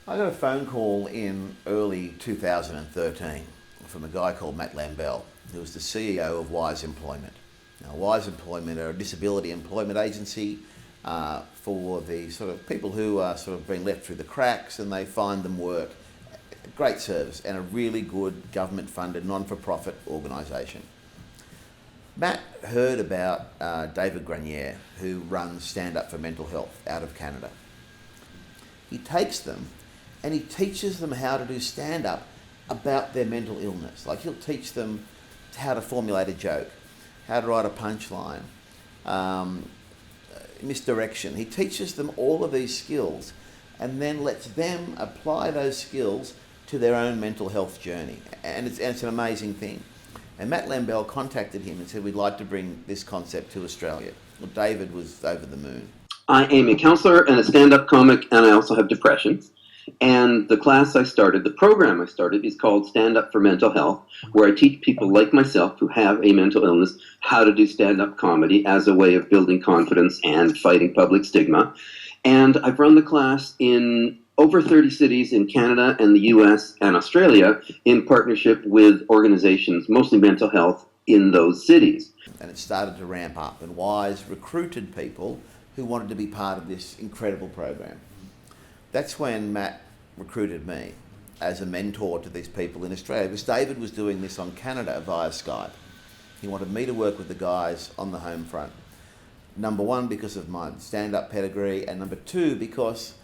I got a phone call in early 2013 from a guy called Matt Lambell, who was the CEO of Wise Employment. Now, Wise Employment are a disability employment agency for the sort of people who are sort of being left through the cracks and they find them work. Great service and a really good government-funded non-for-profit organisation. Matt heard about David Granier, who runs Stand Up for Mental Health out of Canada. He takes them and he teaches them how to do stand-up about their mental illness. Like he'll teach them how to formulate a joke, how to write a punchline, misdirection. He teaches them all of these skills and then lets them apply those skills to their own mental health journey. And it's an amazing thing. And Matt Lambell contacted him and said, we'd like to bring this concept to Australia. Well, David was over the moon. I am a counselor and a stand-up comic, and I also have depression. And the program I started is called Stand Up for Mental Health, where I teach people like myself who have a mental illness how to do stand-up comedy as a way of building confidence and fighting public stigma. And I've run the class in over 30 cities in Canada and the US and Australia in partnership with organizations, mostly mental health, in those cities. And it started to ramp up, and Wise recruited people who wanted to be part of this incredible program. That's when Matt recruited me as a mentor to these people in Australia, because David was doing this on Canada via Skype. He wanted me to work with the guys on the home front. Number one, because of my stand-up pedigree, and number two, because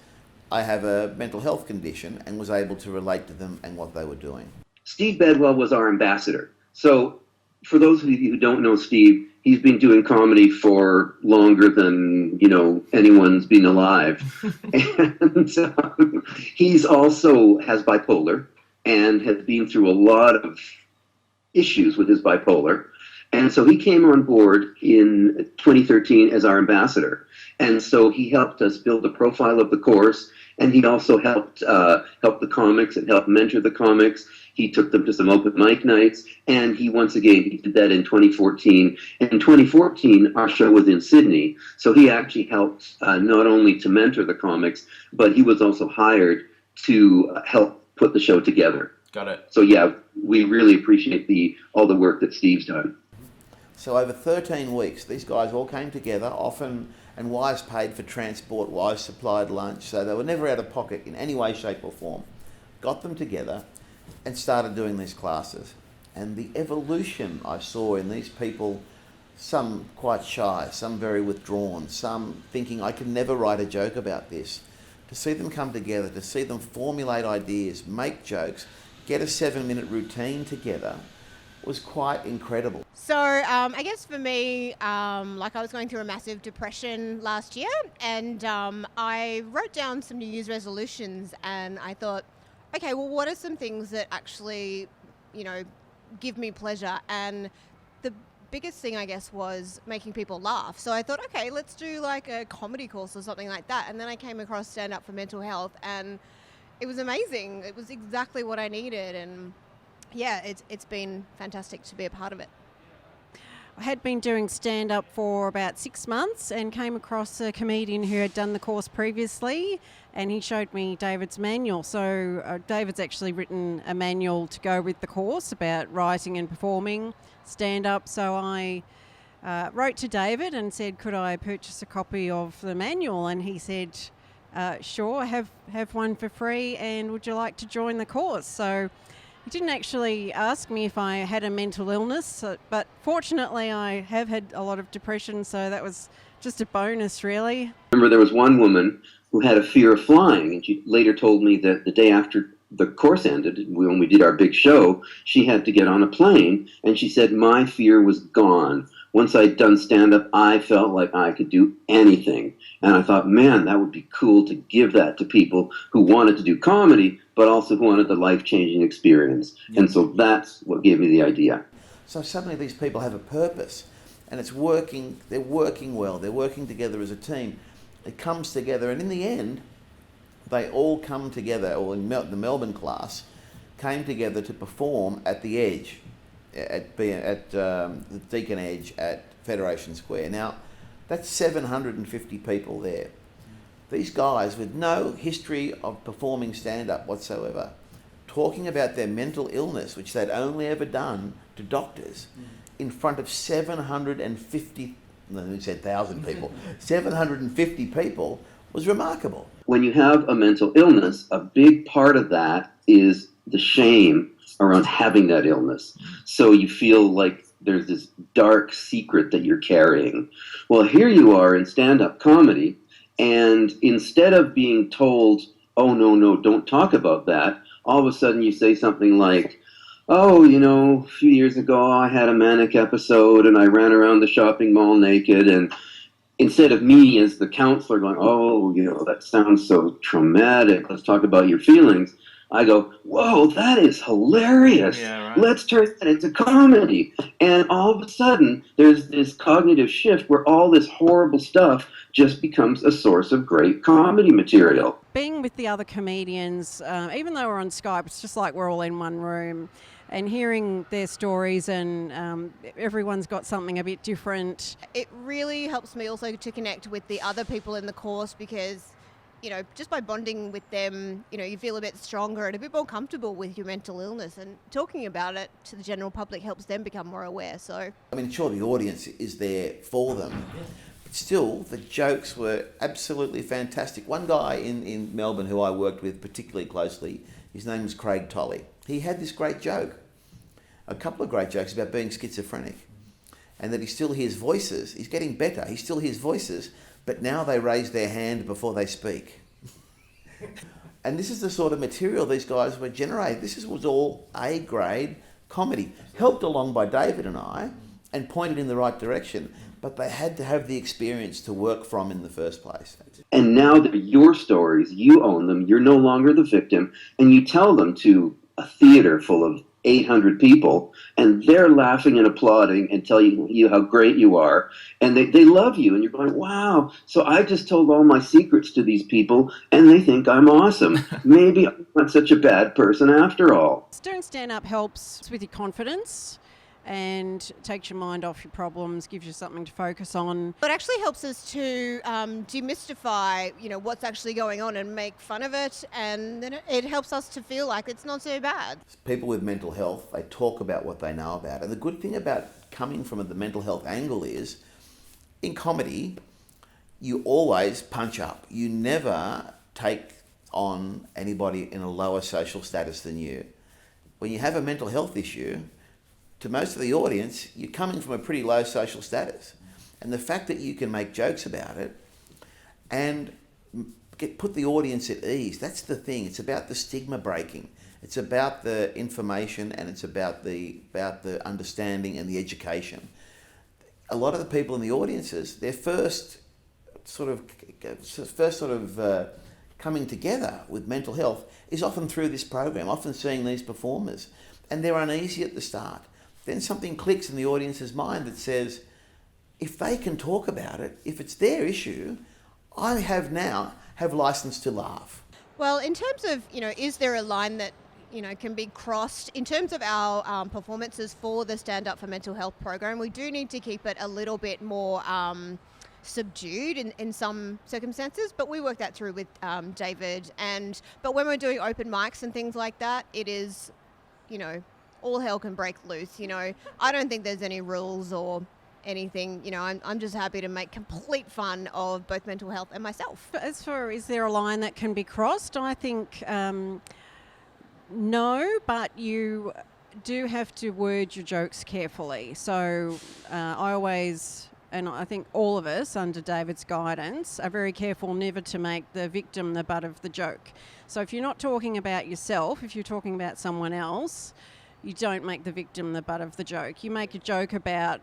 I have a mental health condition and was able to relate to them and what they were doing. Steve Bedwell was our ambassador. So for those of you who don't know Steve, he's been doing comedy for longer than, anyone's been alive. And he's also has bipolar and has been through a lot of issues with his bipolar. And so he came on board in 2013 as our ambassador. And so he helped us build a profile of the course. And he also helped help the comics and helped mentor the comics. He took them to some open mic nights. And he did that in 2014. And in 2014, our show was in Sydney. So he actually helped not only to mentor the comics, but he was also hired to help put the show together. Got it. So yeah, we really appreciate all the work that Steve's done. So over 13 weeks, these guys all came together, often, and Wise paid for transport, Wise supplied lunch, so they were never out of pocket in any way, shape or form. Got them together and started doing these classes. And the evolution I saw in these people, some quite shy, some very withdrawn, some thinking I can never write a joke about this, to see them come together, to see them formulate ideas, make jokes, get a 7-minute routine together, was quite incredible. So I guess for me, I was going through a massive depression last year, and I wrote down some New Year's resolutions, and I thought, okay, well, what are some things that actually, give me pleasure? And the biggest thing, I guess, was making people laugh. So I thought, okay, let's do like a comedy course or something like that. And then I came across Stand Up for Mental Health, and it was amazing. It was exactly what I needed, and yeah, it's been fantastic to be a part of it. I had been doing stand-up for about 6 months and came across a comedian who had done the course previously, and he showed me David's manual. So David's actually written a manual to go with the course about writing and performing stand-up. So I wrote to David and said, could I purchase a copy of the manual? And he said, sure, have one for free, and would you like to join the course? So he didn't actually ask me if I had a mental illness, but fortunately I have had a lot of depression, so that was just a bonus, really. Remember, there was one woman who had a fear of flying, and she later told me that the day after the course ended, when we did our big show, she had to get on a plane, and she said, my fear was gone. Once I'd done stand-up, I felt like I could do anything. And I thought, man, that would be cool to give that to people who wanted to do comedy, but also who wanted the life-changing experience. Yeah. And so that's what gave me the idea. So suddenly these people have a purpose, and it's working. They're working well. They're working together as a team. It comes together, and in the end, they all come together, or in the Melbourne class, came together to perform at the Edge, at the Deakin Edge at Federation Square. Now, that's 750 people there. These guys with no history of performing stand-up whatsoever, talking about their mental illness, which they'd only ever done to doctors, in front of 750, no, who said 1,000 people, 750 people, was remarkable. When you have a mental illness, a big part of that is the shame around having that illness. So you feel like there's this dark secret that you're carrying. Well, here you are in stand-up comedy, and instead of being told, oh, no, don't talk about that, all of a sudden you say something like, oh, a few years ago I had a manic episode and I ran around the shopping mall naked, and instead of me as the counselor going, oh, that sounds so traumatic, let's talk about your feelings, I go, whoa, that is hilarious. Yeah, right. Let's turn that into comedy. And all of a sudden, there's this cognitive shift where all this horrible stuff just becomes a source of great comedy material. Being with the other comedians, even though we're on Skype, it's just like we're all in one room. And hearing their stories, and everyone's got something a bit different. It really helps me also to connect with the other people in the course because, just by bonding with them, you feel a bit stronger and a bit more comfortable with your mental illness, and talking about it to the general public helps them become more aware. So, Sure, the audience is there for them, but still, the jokes were absolutely fantastic. One guy in Melbourne who I worked with particularly closely, his name was Craig Tolley. He had this great joke, a couple of great jokes about being schizophrenic, and that he still hears voices. He's getting better. He still hears voices, but now they raise their hand before they speak. And this is the sort of material these guys were generating. This was all A-grade comedy, helped along by David and I, and pointed in the right direction, but they had to have the experience to work from in the first place. And now they're your stories, you own them, you're no longer the victim, and you tell them to a theater full of 800 people, and they're laughing and applauding and telling you how great you are, and they love you, and you're going, wow, so I just told all my secrets to these people, and they think I'm awesome. Maybe I'm not such a bad person after all. Doing stand-up helps with your confidence and takes your mind off your problems, gives you something to focus on. it actually helps us to demystify, what's actually going on and make fun of it, and then it helps us to feel like it's not so bad. People with mental health, they talk about what they know about. And the good thing about coming from the mental health angle is, in comedy, you always punch up. You never take on anybody in a lower social status than you. When you have a mental health issue, to most of the audience, you're coming from a pretty low social status. And the fact that you can make jokes about it and put the audience at ease, that's the thing. It's about the stigma breaking. It's about the information, and it's about the understanding and the education. A lot of the people in the audiences, their first sort of coming together with mental health is often through this program, often seeing these performers. And they're uneasy at the start. Then something clicks in the audience's mind that says, if they can talk about it, if it's their issue, I have license to laugh. Well, in terms of, is there a line that, can be crossed? In terms of our performances for the Stand Up for Mental Health program, we do need to keep it a little bit more subdued in some circumstances, but we work that through with David. But when we're doing open mics and things like that, it is, all hell can break loose. I don't think there's any rules or anything. I'm just happy to make complete fun of both mental health and myself. As for, is there a line that can be crossed? I think no, but you do have to word your jokes carefully. So I always, and I think all of us under David's guidance, are very careful never to make the victim the butt of the joke. So if you're not talking about yourself, if you're talking about someone else, you don't make the victim the butt of the joke. You make a joke about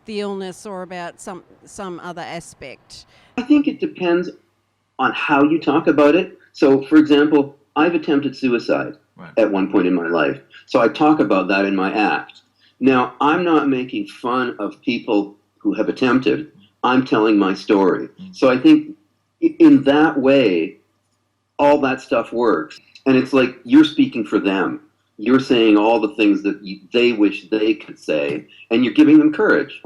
the illness or about some other aspect. I think it depends on how you talk about it. So, for example, I've attempted suicide at one point in my life. So I talk about that in my act. Now, I'm not making fun of people who have attempted. I'm telling my story. So I think in that way, all that stuff works. And it's like you're speaking for them. You're saying all the things that they wish they could say, and you're giving them courage.